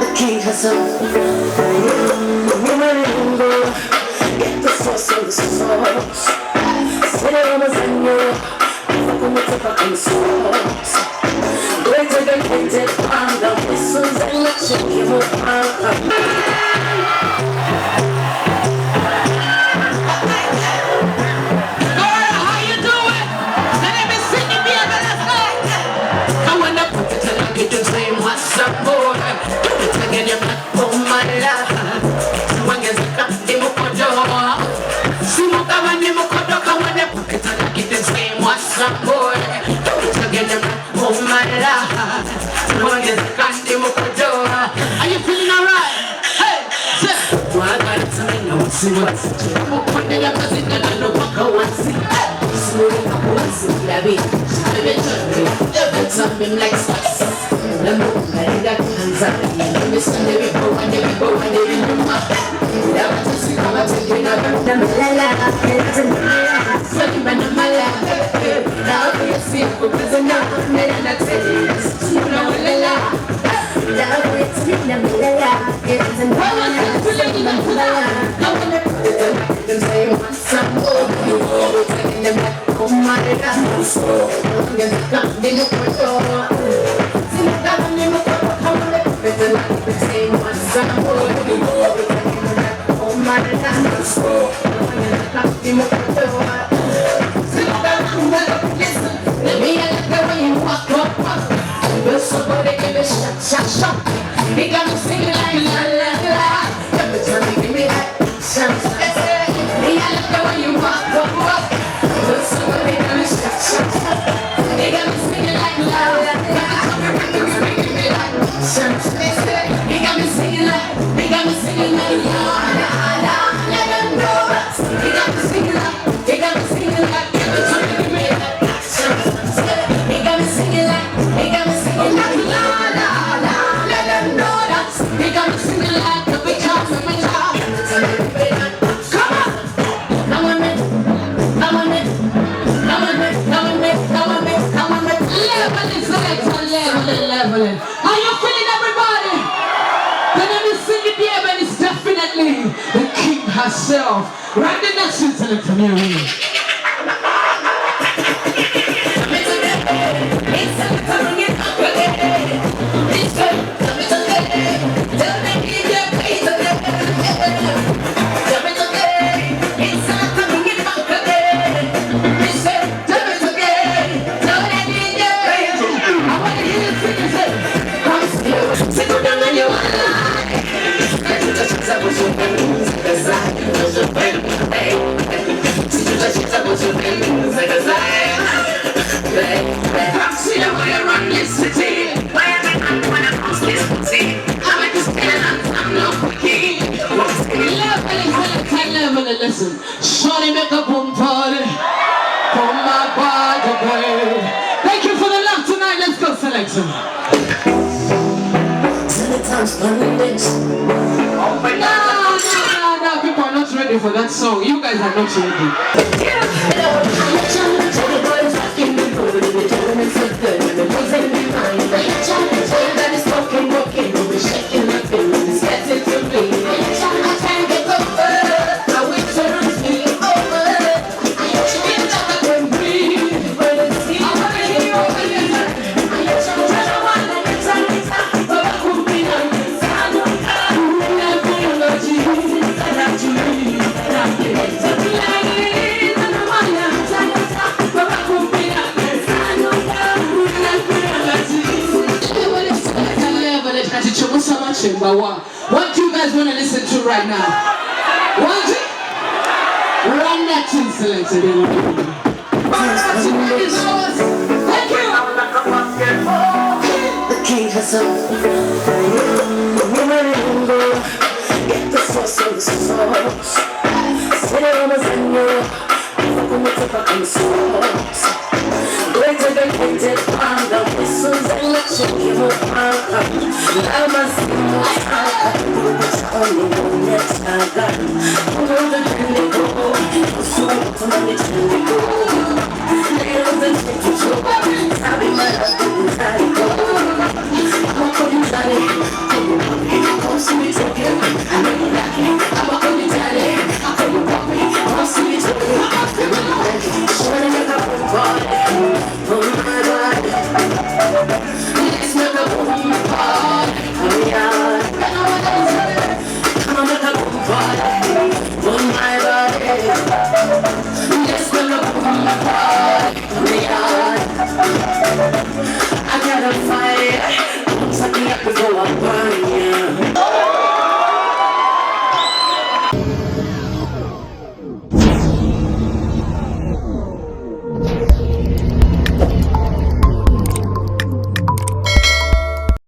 The king herself. Get the force of the source. Sit on the Sanyu. Fucking with the fucking source. Greater than painted on the whistles and let's you give up. Are you feeling alright? Hey, see what's something like the moon got hands up. Listen, they go and they go and they do my he got me singing like la la la. Every time you give me that chance, me I love the way you walk. But somebody got me he got me singing like la la la. Every time you give me that chance, he got me singing like la la la. Let them know that he got me singing like. Every time you give me that chance, he got me singing like la la la. He got me singing like the big house in my job. Come on! Now I'm in. Leveling. Are you feeling everybody? The name is singing the heaven is definitely the king herself. Right the next incident from you. Listen, Shawty make a boom party for my body, babe. Thank you for the love tonight. Let's go, selection. No, people are not ready for that song. You guys are not ready. What do you guys want to listen to right now? What? Run that tune selected. The king herself. Get the force of the source. Sit on the Sanyu. Fucking with the fucking source. Greater than painted on the whistles and let's you give up. I must be more only one next I got. Who knows the dream they go? So to money to go. They don't think you show. Move my body. Just wanna move my body. I gotta fight it. Suck me up before I burn you.